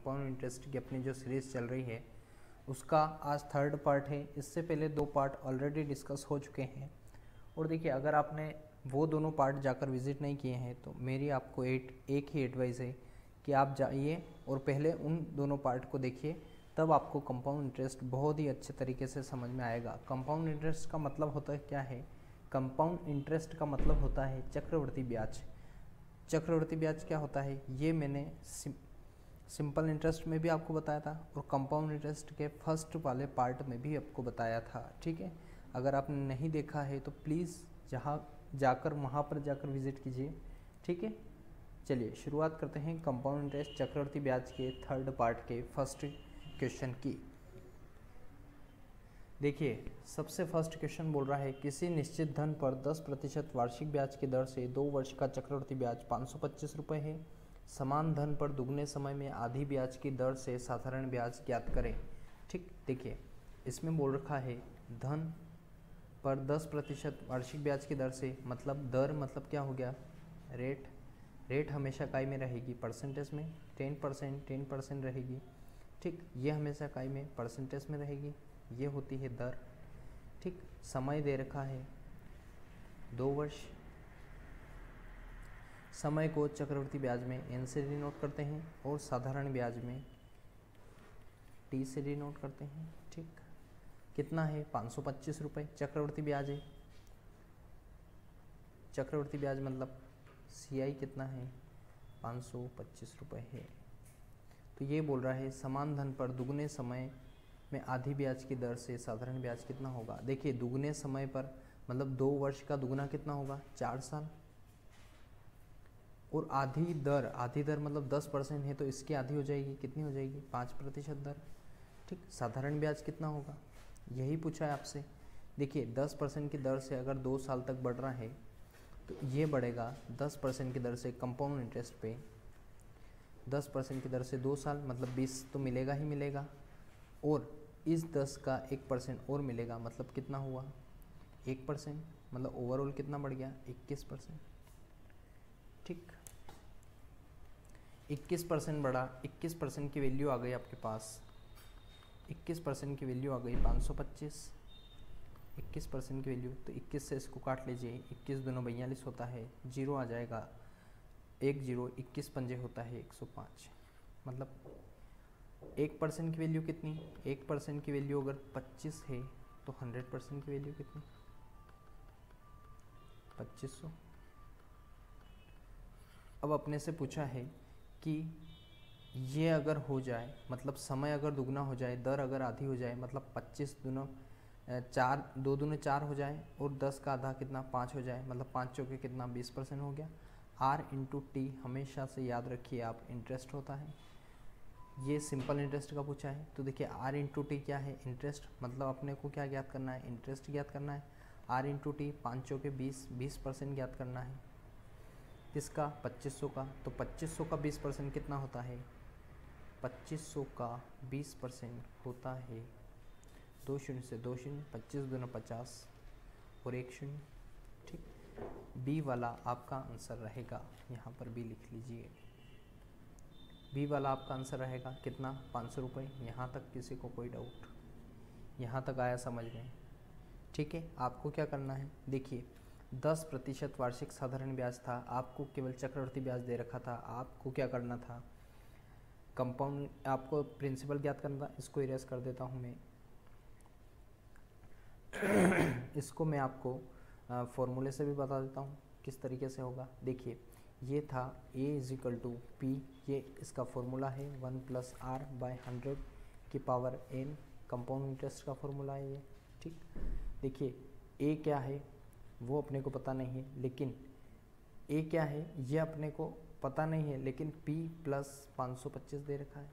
Compound interest की अपनी जो सीरीज़ चल रही है उसका आज थर्ड पार्ट है। इससे पहले 2 पार्ट ऑलरेडी डिस्कस हो चुके हैं। और देखिए, अगर आपने वो दोनों पार्ट जाकर विज़िट नहीं किए हैं तो मेरी आपको एक ही एडवाइस है कि आप जाइए और पहले उन दोनों पार्ट को देखिए, तब आपको कंपाउंड इंटरेस्ट बहुत ही अच्छे तरीके से समझ में आएगा। कंपाउंड इंटरेस्ट का मतलब होता है क्या है? कंपाउंड इंटरेस्ट का मतलब होता है चक्रवृद्धि ब्याज। चक्रवृद्धि ब्याज क्या होता है ये मैंने सिंपल इंटरेस्ट में भी आपको बताया था और कंपाउंड इंटरेस्ट के फर्स्ट वाले पार्ट में भी आपको बताया था। ठीक है, अगर आपने नहीं देखा है तो प्लीज़ वहाँ पर जाकर विजिट कीजिए। ठीक है, चलिए शुरुआत करते हैं कंपाउंड इंटरेस्ट चक्रवृद्धि ब्याज के थर्ड पार्ट के फर्स्ट क्वेश्चन की। देखिए, सबसे फर्स्ट क्वेश्चन बोल रहा है किसी निश्चित धन पर 10% वार्षिक ब्याज की दर से 2 वर्ष का चक्रवृद्धि ब्याज 525 रुपये है। समान धन पर दुगने समय में आधी ब्याज की दर से साधारण ब्याज ज्ञात करें। ठीक, देखिए इसमें बोल रखा है धन पर 10% वार्षिक ब्याज की दर से, मतलब दर मतलब क्या हो गया? रेट हमेशा इकाई में रहेगी, परसेंटेज में 10% रहेगी। ठीक, ये हमेशा इकाई में परसेंटेज में रहेगी, ये होती है दर। ठीक, समय दे रखा है 2 वर्ष। समय को चक्रवृद्धि ब्याज में n से डिनोट करते हैं और साधारण ब्याज में t से डिनोट करते हैं। ठीक, कितना है? 525 रुपये चक्रवृद्धि ब्याज है। चक्रवृद्धि ब्याज मतलब CI कितना है? 525 रुपये है। तो ये बोल रहा है समान धन पर दुगने समय में आधी ब्याज की दर से साधारण ब्याज कितना होगा। देखिए, दुगने समय पर मतलब 2 वर्ष का दुगना कितना होगा? 4 साल। और आधी दर मतलब 10% है तो इसकी आधी हो जाएगी, कितनी हो जाएगी? 5% दर। ठीक, साधारण ब्याज कितना होगा यही पूछा है आपसे। देखिए 10% की दर से अगर 2 साल तक बढ़ रहा है तो ये बढ़ेगा 10% की दर से कंपाउंड इंटरेस्ट पे। 10% की दर से 2 साल मतलब 20 तो मिलेगा ही मिलेगा, और इस 10 का 1% और मिलेगा, मतलब कितना हुआ? 1%, मतलब ओवरऑल कितना बढ़ गया? 21%। ठीक, 21% बढ़ा, 21% की वैल्यू आ गई आपके पास। 21% की वैल्यू आ गई 525। 21% की वैल्यू, तो 21 से इसको काट लीजिए, 21 दूनी 42 होता है, जीरो आ जाएगा, 1 0, 21 पंजे होता है 105। मतलब 1% की वैल्यू कितनी? 1% की वैल्यू अगर 25 है तो 100% की वैल्यू कितनी? 2500। अब अपने से पूछा है कि ये अगर हो जाए, मतलब समय अगर दुगना हो जाए, दर अगर आधी हो जाए, मतलब 25 दूना 4, 2 दूने 4 हो जाए और 10 का आधा कितना? 5 हो जाए, मतलब 5 चौके कितना? 20% हो गया। R इंटू टी हमेशा से याद रखिए आप, इंटरेस्ट होता है। ये सिंपल इंटरेस्ट का पूछा है तो देखिए R इंटू टी क्या है? इंटरेस्ट, मतलब अपने को क्या ज्ञात करना है? इंटरेस्ट ज्ञात करना है। R इंटू टी 5 चौके 20% ज्ञात करना है। किसका? 2500 का। तो 2500 का 20% कितना होता है? 2500 का 20% होता है 2 शून्य से 2 शून्य, 25 दूना 50 और 1 शून्य। ठीक, बी वाला आपका आंसर रहेगा, यहाँ पर भी लिख लीजिए। बी वाला आपका आंसर रहेगा कितना? 500 रुपये। यहाँ तक किसी को कोई डाउट? यहाँ तक आया समझ में? ठीक है, आपको क्या करना है? देखिए 10% वार्षिक साधारण ब्याज था, आपको केवल चक्रवृद्धि ब्याज दे रखा था। आपको क्या करना था? कंपाउंड, आपको प्रिंसिपल ज्ञात करना था। इसको इरेज कर देता हूँ मैं। इसको मैं आपको फॉर्मूले से भी बता देता हूँ किस तरीके से होगा। देखिए, ये था A इजिकल टू पी, ये इसका फॉर्मूला है 1+R/100 की पावर n, कंपाउंड इंटरेस्ट का फॉर्मूला है ये। ठीक, देखिए A क्या है वो अपने को पता नहीं है, लेकिन A क्या है ये अपने को पता नहीं है, लेकिन P प्लस 525 दे रखा है।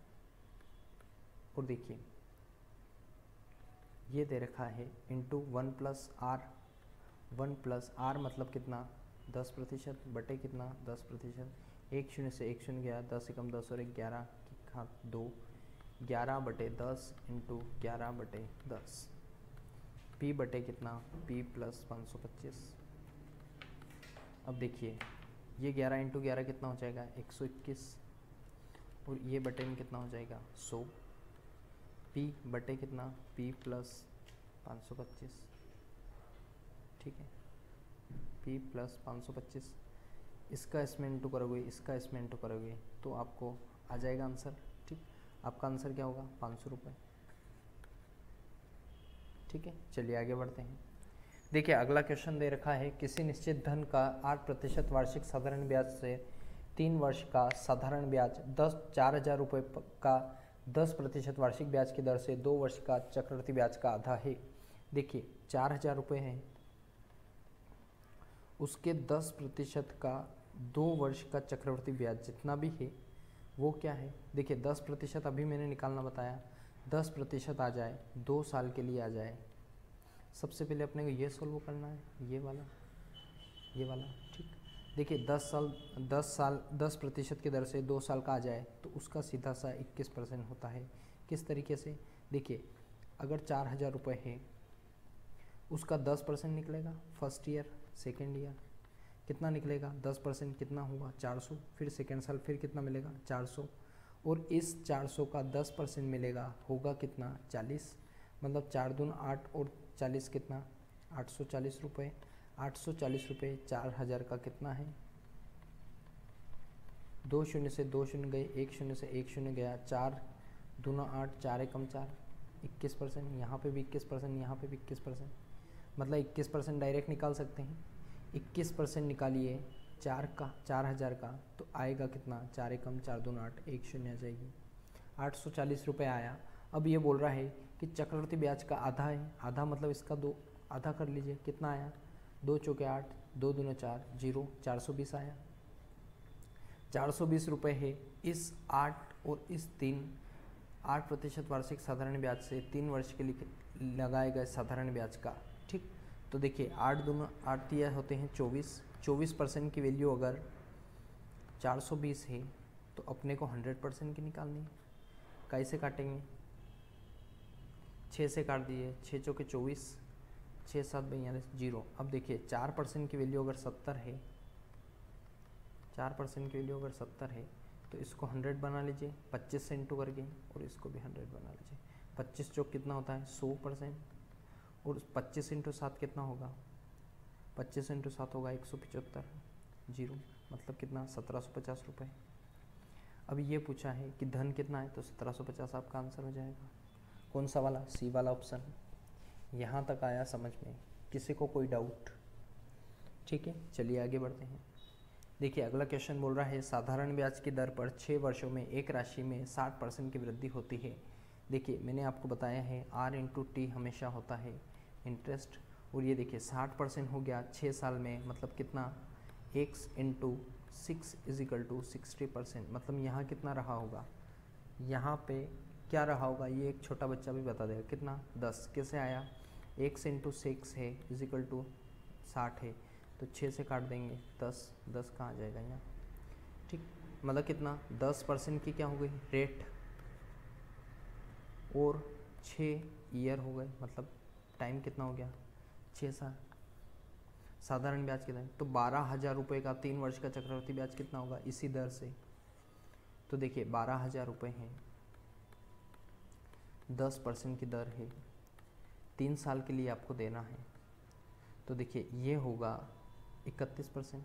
और देखिए ये दे रखा है इंटू 1+R। 1+R मतलब कितना? 10% बटे कितना? 10%। 1 शून्य से 1 शून्य गया, 10 एकम 10 और 11 की घात 2, 11/10 इंटू 11/10। P बटे कितना? P plus 525। अब देखिए ये 11 इंटू 11 कितना हो जाएगा? 121। और ये बटे में कितना हो जाएगा 100, p बटे कितना p प्लस 525, ठीक है, p प्लस 525, इसका इसमें इंटू करोगे, इसका इसमें इंटू करोगे तो आपको आ जाएगा आंसर। ठीक, आपका आंसर क्या होगा 500 रुपये। ठीक है, चलिए आगे बढ़ते हैं। देखिए अगला क्वेश्चन दे रखा है, किसी निश्चित धन का 8% वार्षिक साधारण ब्याज से 3 वर्ष का साधारण ब्याज 4,000 रुपये का 10% वार्षिक ब्याज की दर से 2 वर्ष का चक्रवृद्धि ब्याज का आधा है। देखिए 4,000 रुपये हैं, उसके 10% का 2 वर्ष का चक्रवृद्धि ब्याज जितना भी है वो क्या है। देखिए 10% अभी मैंने निकालना बताया, 10% आ जाए 2 साल के लिए आ जाए। सबसे पहले अपने को ये सोल्व करना है, ये वाला, ये वाला। ठीक, देखिए 10% की दर से 2 साल का आ जाए तो उसका सीधा सा 21% होता है। किस तरीके से, देखिए अगर 4,000 रुपये है, उसका 10% निकलेगा फर्स्ट ईयर, सेकेंड ईयर कितना निकलेगा 10% कितना हुआ 400, फिर सेकेंड साल फिर कितना मिलेगा 400, और इस 400 का 10% मिलेगा होगा कितना 40, मतलब 4 दून 8 और 40 कितना 840 रुपये। 840 रुपये 4,000 का कितना है, 2 शून्य से 2 शून्य गए, 1 शून्य से 1 शून्य गया, 4 दूना 8, 4 एकम 4, 21%, यहाँ पे भी 21%, यहाँ पे भी 21%, मतलब 21% डायरेक्ट निकाल सकते हैं। 21% निकालिए 4,000 का तो आएगा कितना 4 एकम 4 दूना 8, 1 शून्य आ जाएगी, 840 रुपये आया। अब ये बोल रहा है कि चक्रवृद्धि ब्याज का आधा है, आधा मतलब इसका 2 आधा कर लीजिए, कितना आया 2 चौके 8, 2 दूना 4, 0, 420 आया। 420 रुपये है इस 8 और इस 8% वार्षिक साधारण ब्याज से 3 वर्ष के लिए लगाए गए साधारण ब्याज का। ठीक, तो देखिए 8 दूना 8 दिया होते हैं 24, 24% की वैल्यू अगर 420 है तो अपने को 100% की निकालनी है। कैसे काटेंगे, 6 से काट दिए, 6 चौके 24, 6 7 42, 0। अब देखिए 4% की वैल्यू अगर 70 है, 4% की वैल्यू अगर 70 है तो इसको 100 बना लीजिए 25 से इंटू करके, और इसको भी 100 बना लीजिए। 25 चौक कितना होता है 100%, और 25 इंटू 7 कितना होगा, 25 इंटू 7 होगा 175, 0, मतलब कितना 1750 रुपये। अब ये पूछा है कि धन कितना है तो 1750 आपका आंसर हो जाएगा। कौन सा वाला, सी वाला ऑप्शन। यहाँ तक आया समझ में, किसी को कोई डाउट। ठीक है, चलिए आगे बढ़ते हैं। देखिए अगला क्वेश्चन बोल रहा है, साधारण ब्याज की दर पर 6 वर्षों में एक राशि में 60% की वृद्धि होती है। देखिए मैंने आपको बताया है R इंटू टी हमेशा होता है इंटरेस्ट, और ये देखिए 60% हो गया 6 साल में, मतलब कितना x into 6 is equal to 60%, मतलब यहाँ कितना रहा होगा, यहाँ पे क्या रहा होगा ये एक छोटा बच्चा भी बता देगा, कितना 10। कैसे आया, x इंटू 6 है इज इक्वल टू 60 है, तो 6 से काट देंगे 10, 10 कहाँ आ जाएगा यहाँ। ठीक, मतलब कितना 10% की क्या हो गई रेट, और 6 ईयर हो गए, मतलब टाइम कितना हो गया 6 साल। साधारण ब्याज कितना है तो 12,000 रुपये का 3 वर्ष का चक्रवृद्धि ब्याज कितना होगा इसी दर से। तो देखिए 12,000 रुपये हैं, 10% की दर है, 3 साल के लिए आपको देना है, तो देखिए ये होगा 31%,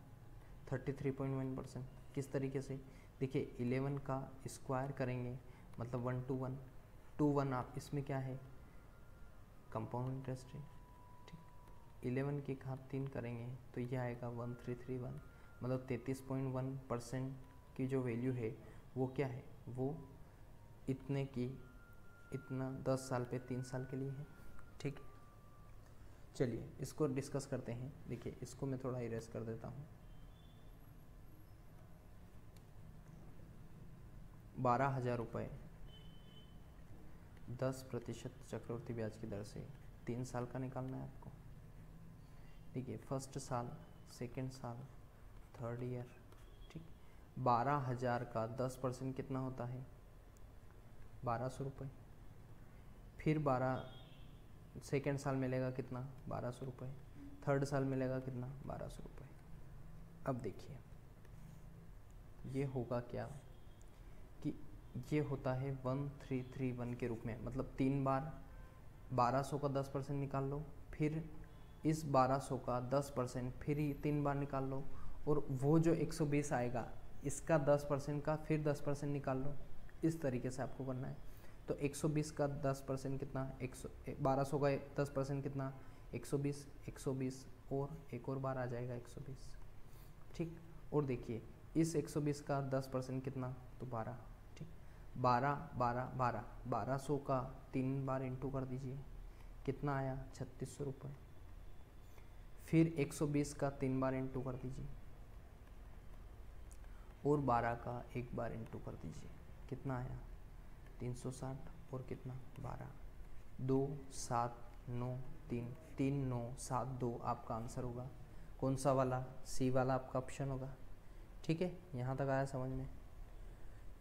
33.1%। किस तरीके से, देखिए 11 का स्क्वायर करेंगे मतलब 1 to 1 2 1, आप इसमें क्या है कंपाउंड इंटरेस्ट है। ठीक, 11 की घात 3 करेंगे तो ये आएगा 1331, मतलब 33.1% की जो वैल्यू है वो क्या है, वो इतने की इतना 10 साल पे 3 साल के लिए है। ठीक, चलिए इसको डिस्कस करते हैं। देखिए इसको मैं थोड़ा इरेज कर देता हूँ। 12,000 रुपये 10% चक्रवृद्धि ब्याज की दर से 3 साल का निकालना है आपको। देखिए फर्स्ट साल, सेकेंड साल, थर्ड ईयर। ठीक, 12,000 का 10% कितना होता है 1200 रुपये, फिर 12 सेकेंड साल मिलेगा कितना 1200 रुपये, थर्ड साल मिलेगा कितना 1200 रुपये। अब देखिए ये होगा क्या कि ये होता है 1331 के रूप में, मतलब 3 बार 1200 का 10% निकाल लो, फिर इस 1200 का 10% फिर ही 3 बार निकाल लो, और वो जो 120 आएगा इसका 10% का फिर 10% निकाल लो। इस तरीके से आपको करना है। तो 120 का 10% कितना, 1200 का 10% कितना, 120, 120 और एक और बार आ जाएगा 120, ठीक। और देखिए इस 120 का 10% कितना, तो 12, ठीक। 12 12 12, 1200 का 3 बार इंटू कर दीजिए, कितना आया, 3600 रुपये। फिर 120 का 3 बार इंटू कर दीजिए, और 12 का 1 बार इंटू कर दीजिए, कितना आया, 360, और कितना, 12, 2 7 9 3, 3 9 7 2 आपका आंसर होगा। कौन सा वाला, सी वाला आपका ऑप्शन होगा, ठीक है। यहाँ तक आया समझ में।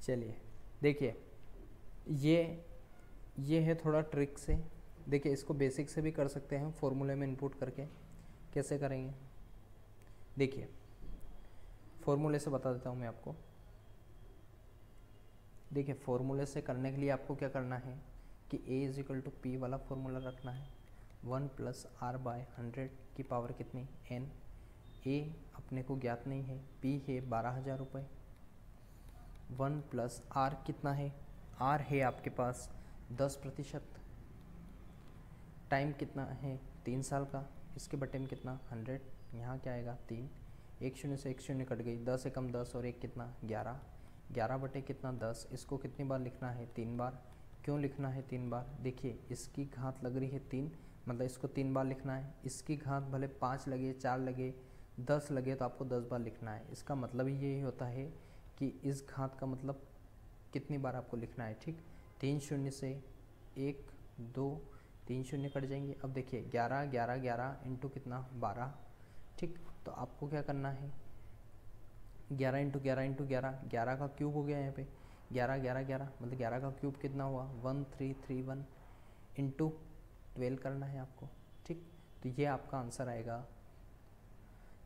चलिए देखिए ये है थोड़ा ट्रिक से। देखिए इसको बेसिक से भी कर सकते हैं, फॉर्मूले में इनपुट करके। कैसे करेंगे, देखिए फॉर्मूले से बता देता हूँ मैं आपको। देखिए फॉर्मूले से करने के लिए आपको क्या करना है कि a = p वाला फॉर्मूला रखना है। 1 + r/100 की पावर कितनी, n। a अपने को ज्ञात नहीं है, p है 12,000 रुपये। 1 + r कितना है, r है आपके पास 10%। टाइम कितना है, 3 साल का। इसके बटे में कितना, 100। यहाँ क्या आएगा, 3। 1 शून्य से 1 शून्य कट गई, 10 एकम 10 और 1 कितना, 11। 11 बटे कितना, 10। इसको कितनी बार लिखना है, 3 बार। क्यों लिखना है 3 बार, देखिए इसकी घात लग रही है 3, मतलब इसको 3 बार लिखना है। इसकी घात भले 5 लगे, 4 लगे, 10 लगे, तो आपको 10 बार लिखना है। इसका मतलब ही यही होता है कि इस घात का मतलब कितनी बार आपको लिखना है, ठीक। 3 शून्य से 1 2 3 शून्य कट जाएंगे। अब देखिए 11 11 11 इंटू कितना, 12, ठीक। तो आपको क्या करना है, 11 इंटू 11 इंटू 11, 11 का क्यूब हो गया यहाँ पे, 11 11 11, मतलब 11 का क्यूब कितना हुआ, 1331 इंटू 12 करना है आपको, ठीक। तो ये आपका आंसर आएगा,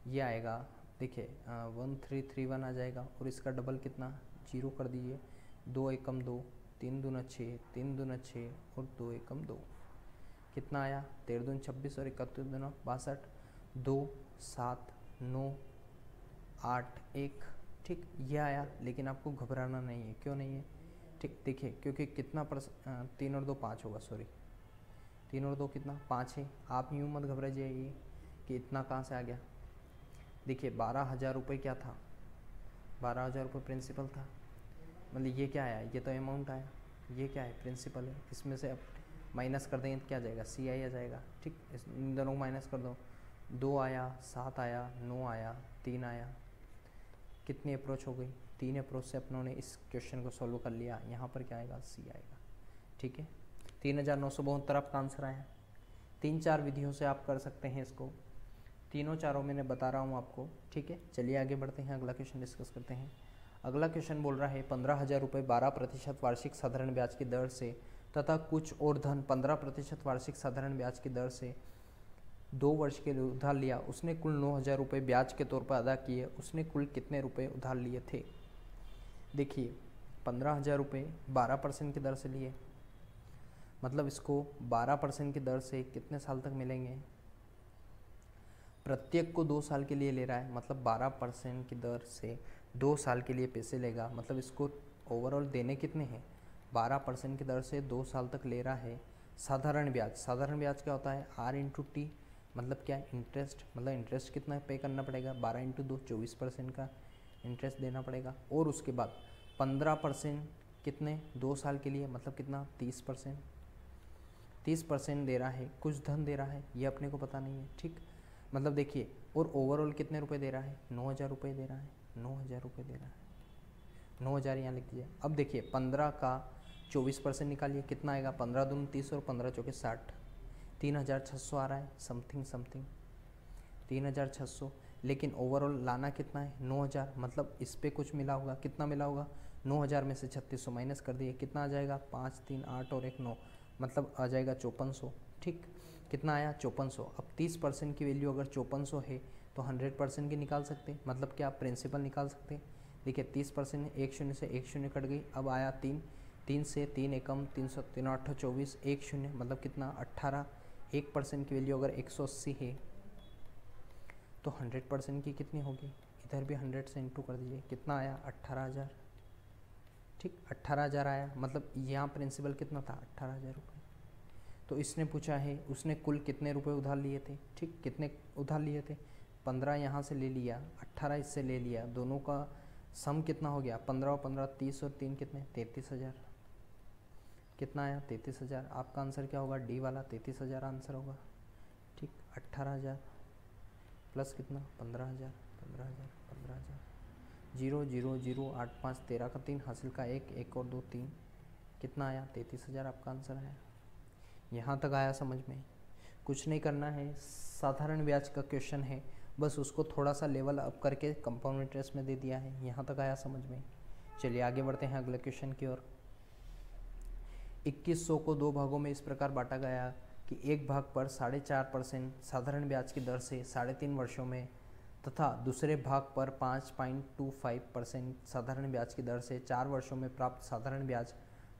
ये आएगा, देखिए 1331 आ जाएगा। और इसका डबल कितना, 0 कर दीजिए। 2 एकम 2, 3 दूना 6, 3 दूना 6 और 2 एकम 2, कितना आया, 13 दूना 26 और 31 दूना 62, 2 7 9 8 1, ठीक। ये आया। लेकिन आपको घबराना नहीं है, क्यों नहीं है, ठीक। देखिए क्योंकि कितना 3 और 2 5 होगा, सॉरी 3 और 2 कितना, 5 है। आप यूँ मत घबरा जाइए कि इतना कहाँ से आ गया। देखिए 12,000 रुपये क्या था, 12,000 रुपये प्रिंसिपल था, मतलब ये क्या आया, ये तो अमाउंट आया, ये क्या है, प्रिंसिपल है। इसमें से अब माइनस कर देंगे तो क्या जाएगा, सी आई आ जाएगा, ठीक। इन दोनों को माइनस कर दो, 2 आया, 7 आया, 9 आया, 3 आया, कितनी अप्रोच हो गई, 3 अप्रोच से अपनों ने इस क्वेश्चन को सॉल्व कर लिया। यहाँ पर क्या आएगा, सी आएगा, ठीक है। 3972 आपका आंसर आया। 3-4 विधियों से आप कर सकते हैं इसको, तीनों चारों मैंने बता रहा हूँ आपको, ठीक है। चलिए आगे बढ़ते हैं, अगला क्वेश्चन डिस्कस करते हैं। अगला क्वेश्चन बोल रहा है 15,000 रुपये 12% वार्षिक साधारण ब्याज की दर से तथा कुछ और धन 15% वार्षिक साधारण ब्याज की दर से 2 वर्ष के लिए उधार लिया। उसने कुल 9,000 रुपये ब्याज के तौर पर अदा किए। उसने कुल कितने रुपए उधार लिए थे। देखिए 15,000 रुपये 12% की दर से लिए, मतलब इसको 12% की दर से कितने साल तक मिलेंगे, प्रत्येक को 2 साल के लिए ले रहा है, मतलब 12% की दर से 2 साल के लिए पैसे लेगा। मतलब इसको ओवरऑल देने कितने हैं, 12% की दर से 2 साल तक ले रहा है। साधारण ब्याज, साधारण ब्याज क्या होता है, R इंटू टी, मतलब क्या है, इंटरेस्ट। मतलब इंटरेस्ट कितना पे करना पड़ेगा, 12 इंटू 2 24% का इंटरेस्ट देना पड़ेगा। और उसके बाद 15% कितने, 2 साल के लिए, मतलब कितना, 30% दे रहा है। कुछ धन दे रहा है, ये अपने को पता नहीं है, ठीक। मतलब देखिए, और ओवरऑल कितने रुपए दे रहा है, 9,000 रुपये दे रहा है, 9,000 रुपये दे रहा है, 9,000 यहाँ लिख दीजिए। अब देखिए 15 का 24% निकालिए, कितना आएगा, 15 दूनी 30 और 15 चौके 60, 3,600 आ रहा है, समथिंग 3,600। लेकिन ओवरऑल लाना कितना है, 9,000, मतलब इस पर कुछ मिला होगा, कितना मिला होगा, 9,000 में से 3600 माइनस कर दिए, कितना आ जाएगा, 5 3 8 और 1 9, मतलब आ जाएगा 5400, ठीक। कितना आया, 5400। अब 30% की वैल्यू अगर 5400 है तो 100% की निकाल सकते, मतलब क्या, प्रिंसिपल निकाल सकते। देखिए 30% 1 शून्य से 1 शून्य कट गई, अब आया 3, 3 से 3 एकम 3 8 24, 1 शून्य मतलब कितना 18। 1% की वैल्यू अगर 180 है तो 100% की कितनी होगी, इधर भी 100 से इंटू कर दीजिए, कितना आया 18,000। ठीक 18,000 आया, मतलब यहाँ प्रिंसिपल कितना था 18,000 रुपये। तो इसने पूछा है उसने कुल कितने रुपए उधार लिए थे। ठीक कितने उधार लिए थे, 15 यहाँ से ले लिया, 18 इससे ले लिया, दोनों का सम कितना हो गया 15 और 15 30 और 3 कितने 33,000। कितना आया 33,000। आपका आंसर क्या होगा, डी वाला 33,000 आंसर होगा। ठीक 18,000 प्लस कितना 15,000 15,000 15,000, 0 0 0 8 5 13 का 3 हासिल का 1 1 और 2 3, कितना आया 33,000 आपका आंसर आया। यहाँ तक आया समझ में, कुछ नहीं करना है, साधारण ब्याज का क्वेश्चन है, बस उसको थोड़ा सा लेवल अप करके कंपाउंड इंटरेस्ट में दे दिया है। यहाँ तक आया समझ में। चलिए आगे बढ़ते हैं अगले क्वेश्चन की ओर। 2100 को दो भागों में इस प्रकार बांटा गया कि एक भाग पर 4.5% साधारण ब्याज की दर से 3.5 वर्षों में तथा दूसरे भाग पर 5.25% साधारण ब्याज की दर से 4 वर्षों में प्राप्त साधारण ब्याज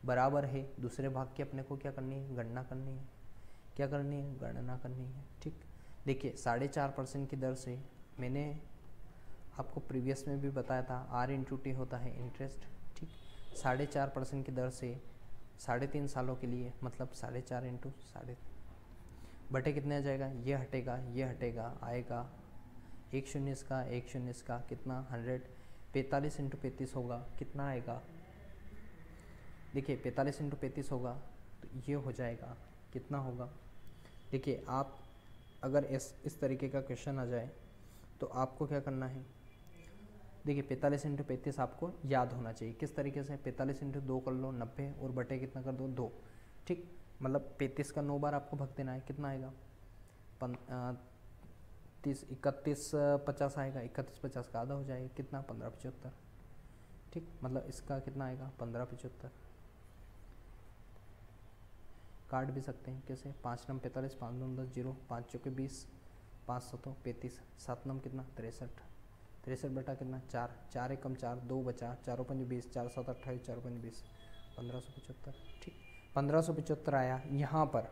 बराबर है। दूसरे भाग की अपने को क्या करनी है, गणना करनी है। क्या करनी है, गणना करनी है। ठीक देखिए 4.5% की दर से, मैंने आपको प्रीवियस में भी बताया था R इंटू टी होता है इंटरेस्ट। ठीक 4.5% की दर से 3.5 सालों के लिए, मतलब 4.5 इंटू 3.5 बटे कितने आ जाएगा, ये हटेगा आएगा 1 शून्य इसका 1 शून्य इसका, कितना 100। 45 इंटू 35 होगा, कितना आएगा, देखिए 45 इंटू 35 होगा तो ये हो जाएगा, कितना होगा। देखिए आप अगर इस तरीके का क्वेश्चन आ जाए तो आपको क्या करना है, देखिए 45 इंटू 35 आपको याद होना चाहिए। किस तरीके से, 45 इंटू 2 कर लो 90 और बटे कितना कर दो 2। ठीक मतलब 35 का 9 बार आपको भग देना है, कितना आएगा 31 50 आएगा, 31 50 का आधा हो जाएगा, कितना 1575। ठीक मतलब इसका कितना आएगा 1575। काट भी सकते हैं कैसे, 5 नम 45, 5 नम 10, 0 5 चौके 20, 5 सतों 35, 7 नम कितना 63 बटा कितना 4, 4 एकम 4, 2 बचा, 4 5 20, 4 7 28, 4 5 20, 1575। ठीक 1575 आया यहाँ पर।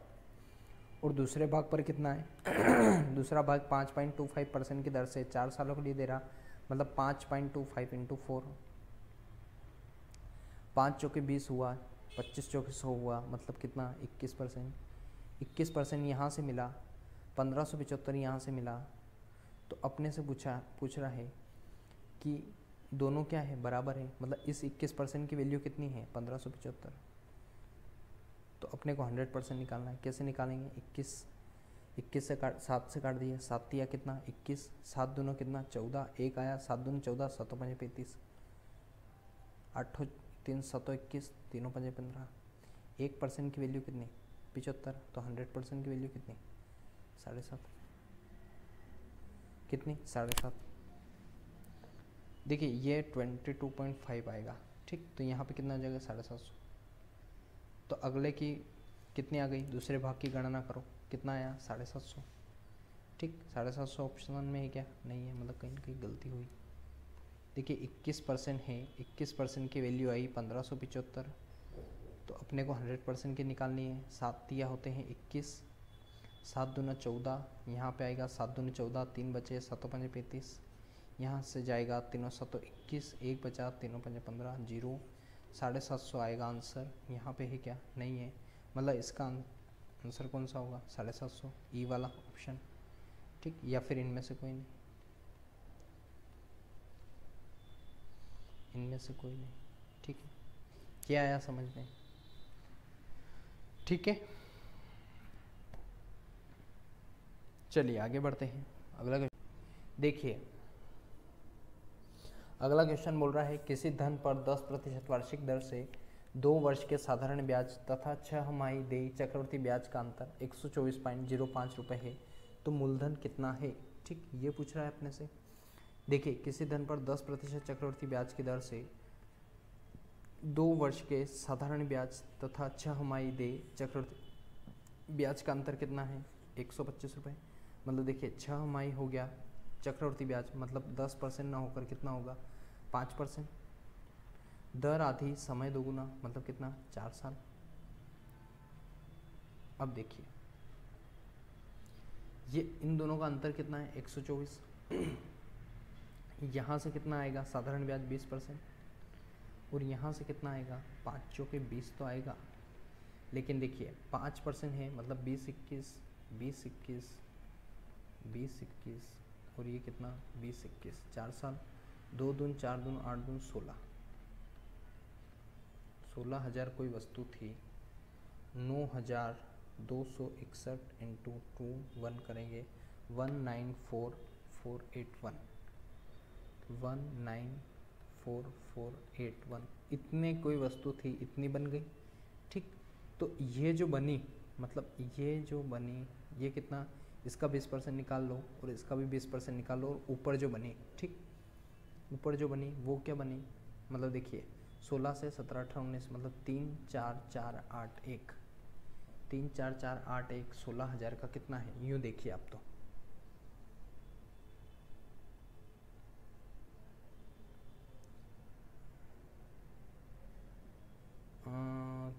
और दूसरे भाग पर कितना है दूसरा भाग 5.25% की दर से 4 सालों के लिए दे रहा, मतलब 5.25 इंटू 4, 5 चौके 20 हुआ, 25 चौके 100 हुआ, मतलब कितना 21%। 21% यहाँ से मिला, 1575 यहाँ से मिला, तो अपने से पूछ रहा है कि दोनों क्या है, बराबर है, मतलब इस 21% की वैल्यू कितनी है 1575। तो अपने को 100% निकालना है। कैसे निकालेंगे, 21 से 7 से काट दिए, 7 दिया कितना 21, 7 दूनों कितना 14, 1 आया, 7 दूनों 14, 7 5 35, 8 3 7 21, 3 5 15। 1% की वैल्यू कितनी 75, तो 100% की वैल्यू कितनी 7.5, कितनी 7.5। देखिए ये 22.5 आएगा। ठीक तो यहाँ पे कितना आ जाएगा 750। तो अगले की कितनी आ गई, दूसरे भाग की गणना करो, कितना आया 750। ठीक 750 ऑप्शन में है क्या, नहीं है, मतलब कहीं ना कहीं गलती हुई। देखिए 21% है, 21% की वैल्यू आई 1575, तो अपने को 100% की निकालनी है। 7 दिया होते हैं 21, 7 दूना 14, यहाँ पे आएगा 7 दूना 14, 3 बचे, 7 5 35, यहाँ से जाएगा 3 7 21, 1 बचा, 3 5 15, 0, 750 आएगा आंसर। यहाँ पे है क्या, नहीं है, मतलब इसका आंसर कौन सा होगा 750, ई वाला ऑप्शन। ठीक या फिर इनमें से कोई नहीं, इनमें से कोई नहीं। ठीक है, क्या आया समझ में, ठीक है। चलिए आगे बढ़ते हैं। अगला देखिए, अगला क्वेश्चन बोल रहा है किसी धन पर 10% वार्षिक दर से 2 वर्ष के साधारण ब्याज तथा 6 माही देय चक्रवृद्धि ब्याज का अंतर 124.05 रुपये है, तो मूलधन कितना है। ठीक ये पूछ रहा है अपने से। देखिए किसी धन पर 10% चक्रवृद्धि ब्याज की दर से 2 वर्ष के साधारण ब्याज तथा 6 माही देय चक्रवृद्धि ब्याज का अंतर कितना है 125 रुपये। मतलब देखिए 6 माही हो गया चक्रवृद्धि ब्याज, मतलब 10% ना होकर कितना होगा 5%। दर आधी समय दोगुना मतलब कितना, 4 साल। अब देखिए ये इन दोनों का अंतर कितना है, 124। यहाँ से कितना आएगा, साधारण ब्याज 20%, और यहाँ से कितना आएगा, 5 चौके 20 तो आएगा। लेकिन देखिए 5% है मतलब 20-21, 20-21, 20-21, और ये कितना, 20-21, 4 साल। 2 दून 4 दून 8 दून 16, 16,000 कोई वस्तु थी। 9,261 इंटू 2 1 करेंगे 194481, 194481 इतने कोई वस्तु थी, इतनी बन गई। ठीक, तो ये जो बनी, मतलब ये जो बनी, ये कितना, इसका 20% निकाल लो और इसका भी 20% निकाल लो, और ऊपर जो बनी, ठीक, ऊपर जो बनी वो क्या बनी, मतलब देखिए 16 से 17 18 19 मतलब 3 4 4 8 1, 3 4 4 8 1, 16,000 का कितना है, यूँ देखिए आप तो।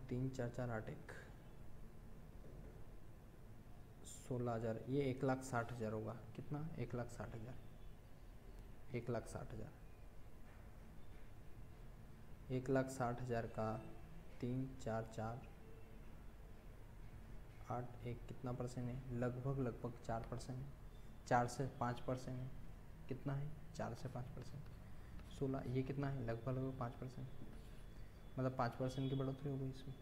तीन चार चार 8 1, 16,000, ये 1,60,000 होगा। कितना, 1,60,000, 1,60,000, 1,60,000 का 3 4 4 8 1 कितना परसेंट है, लगभग 4% है, 4 से 5% है। कितना है, 4 से 5%, 16, ये कितना है, लगभग 5%, मतलब 5% की बढ़ोतरी हो गई इसमें।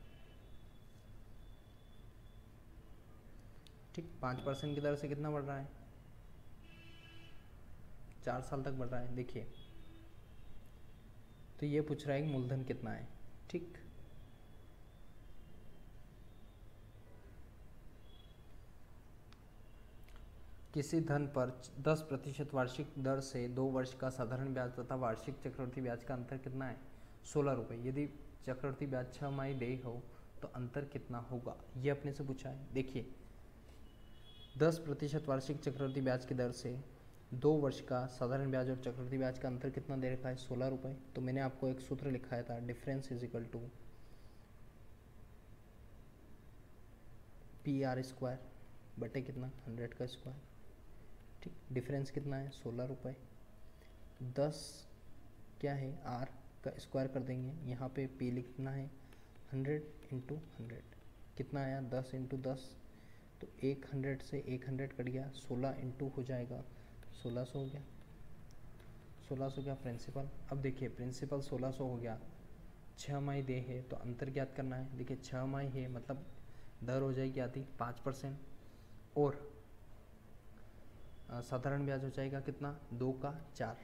ठीक, 5% की दर से कितना बढ़ रहा है, 4 साल तक बढ़ रहा है। देखिए तो ये पूछ रहा है कि मूलधन कितना है। ठीक, किसी धन पर 10% वार्षिक दर से 2 वर्ष का साधारण ब्याज तथा वार्षिक चक्रवृद्धि ब्याज का अंतर कितना है, 16 रुपये। यदि चक्रवृद्धि ब्याज 6 माही देय हो तो अंतर कितना होगा, ये अपने से पूछा है। देखिए 10% वार्षिक चक्रवृद्धि ब्याज की दर से 2 वर्ष का साधारण ब्याज और चक्रवृद्धि ब्याज का अंतर कितना दे रखा है, 16 रुपये। तो मैंने आपको एक सूत्र लिखाया था, difference is equal to PR² बटे कितना, 100 का स्क्वायर। ठीक, डिफरेंस कितना है, 16 रुपये। 10 क्या है, R का स्क्वायर कर देंगे, यहाँ पे P लिखना है 100 इंटू 100, कितना आया, 10 इंटू 10, तो 100 से 100 कट गया, 16 इंटू हो जाएगा 1600 हो गया, 1600 क्या प्रिंसिपल। अब देखिए प्रिंसिपल 1600 हो गया, 6 माही दे है तो अंतर ज्ञात करना है। देखिए 6 माही है मतलब दर हो जाएगी आती 5%, और साधारण ब्याज हो जाएगा कितना, 2 का 4,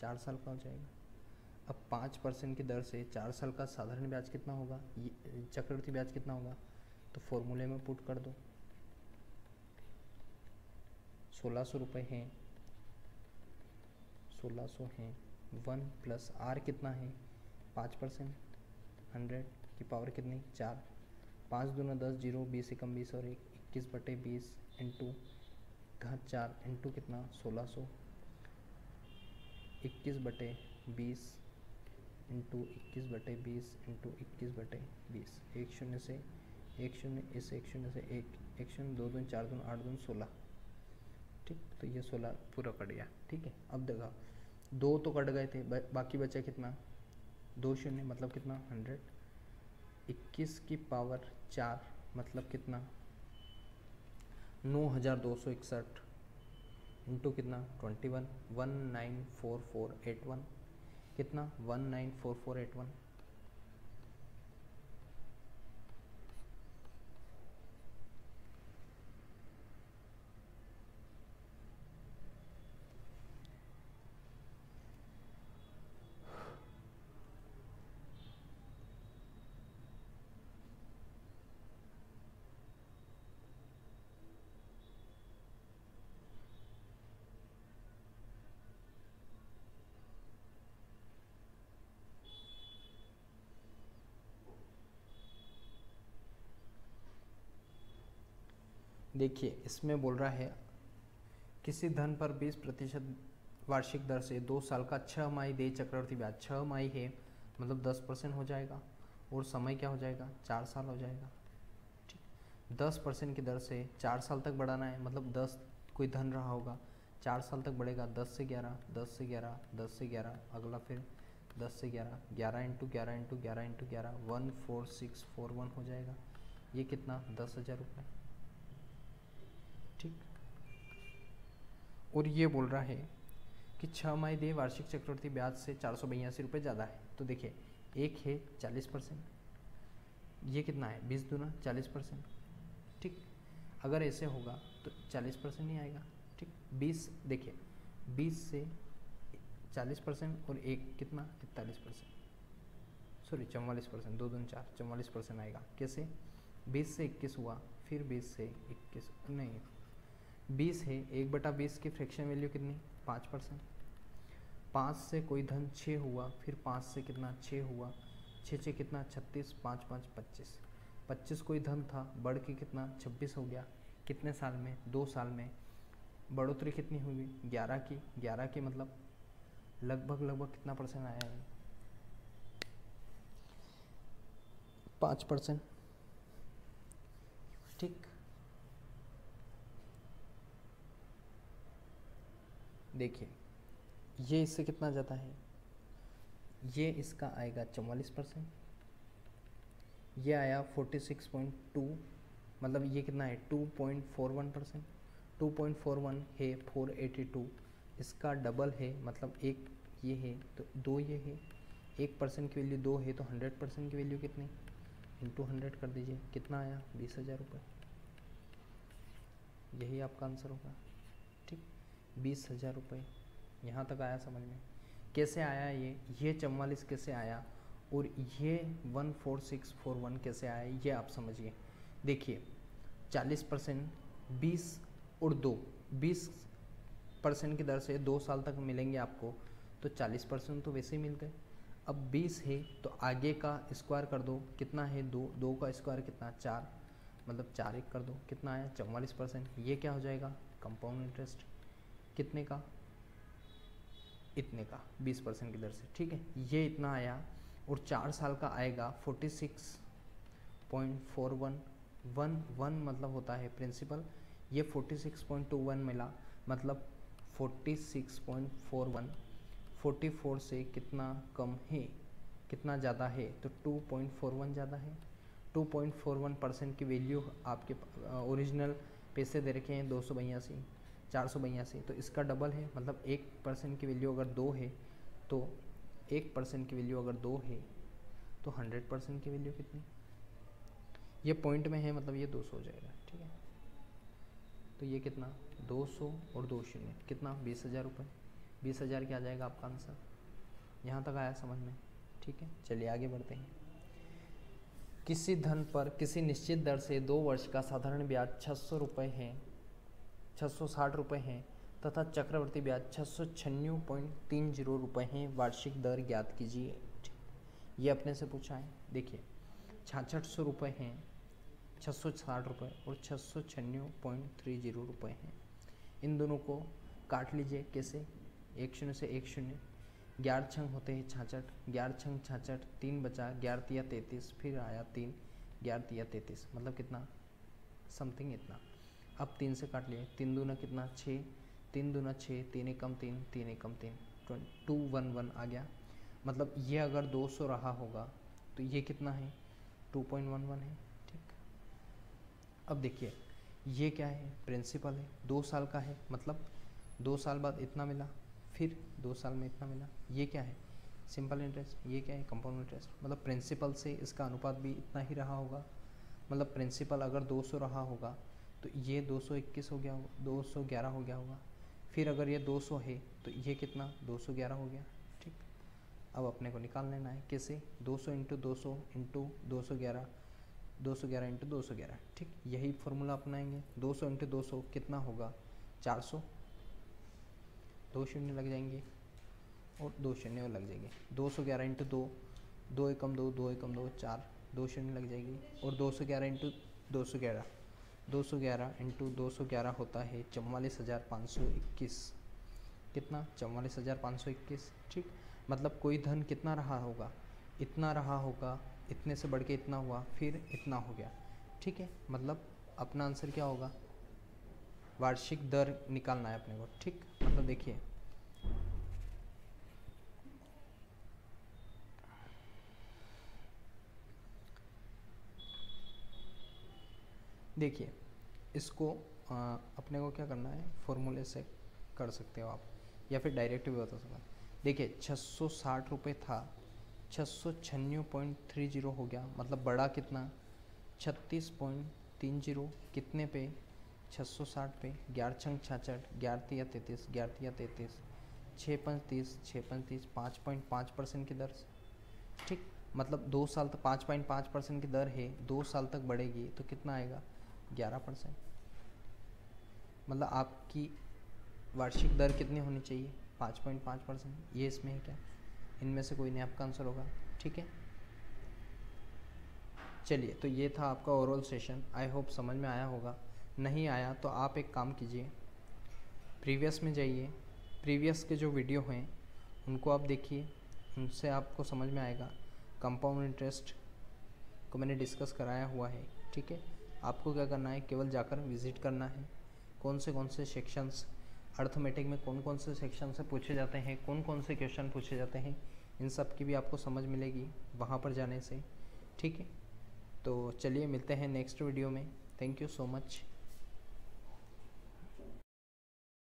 4 साल का हो जाएगा। अब 5% की दर से 4 साल का साधारण ब्याज कितना होगा, ये चक्रवृद्धि ब्याज कितना होगा, तो फॉर्मूले में पुट कर दो। 1600 रुपये हैं, 1600 हैं, 1 प्लस R कितना है, 5%, 100 की पावर कितनी, 4, 5 दूना 10, 0, 20 एकम 20 और 1, 21 बटे 20 इंटू घात 4 इंटू कितना, 1600, 21 बटे 20 इंटू 21 बटे 20 इंटू 21 बटे 20, 1 शून्य से 1 शून्य, इस 1 शून्य से 1 शून्य, 2 दून 4 दून 8 दून 16। ठीक, तो ये 16 पूरा कट गया। ठीक है, अब देखा 2 तो कट गए थे, बाकी बचा कितना, 2 शून्य मतलब कितना, 100, 21 की पावर 4 मतलब कितना, 9,261 इंटू कितना, 21, 194481, कितना, 194481। देखिए इसमें बोल रहा है किसी धन पर 20% वार्षिक दर से 2 साल का 6 माही देय चक्रवृद्धि ब्याज, 6 माही है मतलब 10% हो जाएगा, और समय क्या हो जाएगा 4 साल हो जाएगा। ठीक, 10% की दर से 4 साल तक बढ़ाना है, मतलब 10 कोई धन रहा होगा 4 साल तक बढ़ेगा, 10 से 11, 10 से 11, 10 से 11, अगला फिर 10 से 11, 11 इंटू 11 इंटू 11 इंटू 11, 14641 हो जाएगा। ये कितना 10,000 रुपये। ठीक, और ये बोल रहा है कि 6 माही देय वार्षिक चक्रवृद्धि ब्याज से 482 रुपये ज़्यादा है। तो देखिए एक है 40%, ये कितना है 20 दूना 40%। ठीक, अगर ऐसे होगा तो 40% नहीं आएगा। ठीक, 20 देखिए 20 से 40% और एक कितना 41%, सॉरी 44%, 2 दूनी 4, 44% आएगा। कैसे 20 से 21 हुआ, फिर 20 से 21 नहीं 20 है, 1/20 की फ्रैक्शन वैल्यू कितनी 5%। 5 से कोई धन 6 हुआ, फिर 5 से कितना 6 हुआ, 6 से कितना 36, 5 5 25, 25 कोई धन था बढ़ के कितना 26 हो गया। कितने साल में 2 साल में। बढ़ोतरी कितनी हुई 11 की, 11 की मतलब लगभग कितना परसेंट आया है 5%। ठीक, देखिए ये इससे कितना जाता है, ये इसका आएगा 44%, ये आया 46.2, मतलब ये कितना है 2.41%, 2.41 है 482, इसका डबल है मतलब एक ये है तो 2 ये है, 1% की वैल्यू 2 है तो 100% की वैल्यू कितनी इंटू 100 कर दीजिए, कितना आया 20,000 रुपये। यही आपका आंसर होगा। ठीक, 20,000 रुपये। यहाँ तक आया समझ में? कैसे आया ये 44 कैसे आया और ये 14641 कैसे आया, ये आप समझिए। देखिए 40%, 20 और 2, 20% की दर से 2 साल तक मिलेंगे आपको, तो 40% तो वैसे ही मिल गए। अब 20 है तो आगे का स्क्वायर कर दो, कितना है 2, 2 का स्क्वायर कितना 4, मतलब 4 1 कर दो, कितना आया 44%। ये क्या हो जाएगा कंपाउंड इंटरेस्ट, कितने का इतने का 20% की दर से। ठीक है, ये इतना आया और 4 साल का आएगा 46.4111 मतलब होता है प्रिंसिपल, ये 46.21 मिला मतलब 46.41, 44 से कितना कम है कितना ज़्यादा है तो 2.41 ज़्यादा है। 2.41% की वैल्यू आपके ओरिजिनल पैसे दे रखे हैं 282, 482, तो इसका डबल है मतलब 1% की वैल्यू अगर 2 है तो 1% की वैल्यू अगर 2 है तो 100% की वैल्यू कितनी, ये पॉइंट में है मतलब ये 200 हो जाएगा। ठीक है, तो ये कितना 200 और 2 शून्य कितना 20,000 रुपये। 20,000 क्या आ जाएगा आपका आंसर। यहाँ तक आया समझ में? ठीक है, चलिए आगे बढ़ते हैं। किसी धन पर किसी निश्चित दर से 2 वर्ष का साधारण ब्याज 600 रुपये है 660 रुपये हैं तथा चक्रवर्ती ब्याज 696.30 रुपये हैं, वार्षिक दर ज्ञात कीजिए। ये अपने से पूछा है। देखिए 6600 रुपये हैं, 660 रुपये और 696.30 रुपये हैं। इन दोनों को काट लीजिए। कैसे, 1 शून्य से 1 शून्य, 11 छंग होते हैं 66, 11 छंग 66, 3 बचा, 11 तिया 33, फिर आया 3, 11 तिया 33 मतलब कितना समथिंग इतना। अब 3 से काट लिए, 3 दूना कितना 6, 3 दूना 6, 3 एकम 3, 3 एकम 3, 211 आ गया। मतलब ये अगर 200 रहा होगा तो ये कितना है 2.11 है। ठीक, अब देखिए ये क्या है प्रिंसिपल है, 2 साल का है मतलब 2 साल बाद इतना मिला, फिर 2 साल में इतना मिला। ये क्या है सिंपल इंटरेस्ट, ये क्या है कंपाउंड इंटरेस्ट। मतलब प्रिंसिपल से इसका अनुपात भी इतना ही रहा होगा। मतलब प्रिंसिपल अगर 200 रहा होगा तो ये 221 हो गया होगा, 211 हो गया होगा। फिर अगर ये 200 है तो ये कितना 211 हो गया। ठीक, अब अपने को निकाल लेना है। कैसे, 200 इंटू 200 इंटू 211, 211 इंटू 211। ठीक, यही फॉर्मूला अपनाएंगे। 200 इंटू 200 कितना होगा 400, 2 शून्य लग जाएंगे और 2 शून्य और लग जाएंगे। 211 इंटू 2, 2 एकम 2, 2 एकम 2 4, 2 शून्य लग जाएगी। और 211 इंटू 211, 211 इंटू 211 होता है 44,521। कितना 44,521, ठीक। मतलब कोई धन कितना रहा होगा, इतना रहा होगा, इतने से बढ़ के इतना हुआ, फिर इतना हो गया, ठीक है। मतलब अपना आंसर क्या होगा, वार्षिक दर निकालना है अपने को, ठीक। मतलब देखिए इसको अपने को क्या करना है, फॉर्मूले से कर सकते हो आप, या फिर डायरेक्ट भी बता सकते हो। देखिए 660 रुपये था, 696.30 हो गया, मतलब बड़ा कितना 36.30, कितने पे 660 पे, 11 छंग 66, 11 तिया 33, 11 तिया 33, 6 5 30, 6 5 30, 5.5% की दर से, ठीक। मतलब 2 साल तक 5.5% की दर है, 2 साल तक बढ़ेगी तो कितना आएगा 11%। मतलब आपकी वार्षिक दर कितनी होनी चाहिए 5.5%। ये इसमें है क्या, इनमें से कोई नहीं आपका आंसर होगा, ठीक है। चलिए तो ये था आपका ओवरऑल सेशन, आई होप समझ में आया होगा। नहीं आया तो आप एक काम कीजिए, प्रीवियस में जाइए, प्रीवियस के जो वीडियो हैं उनको आप देखिए, उनसे आपको समझ में आएगा। कंपाउंड इंटरेस्ट को मैंने डिस्कस कराया हुआ है, ठीक है। आपको क्या करना है, केवल जाकर विज़िट करना है, कौन से सेक्शंस अर्थमेटिक में कौन कौन से सेक्शन से पूछे जाते हैं, कौन कौन से क्वेश्चन पूछे जाते हैं, इन सब की भी आपको समझ मिलेगी वहाँ पर जाने से, ठीक है। तो चलिए मिलते हैं नेक्स्ट वीडियो में, थैंक यू सो मच।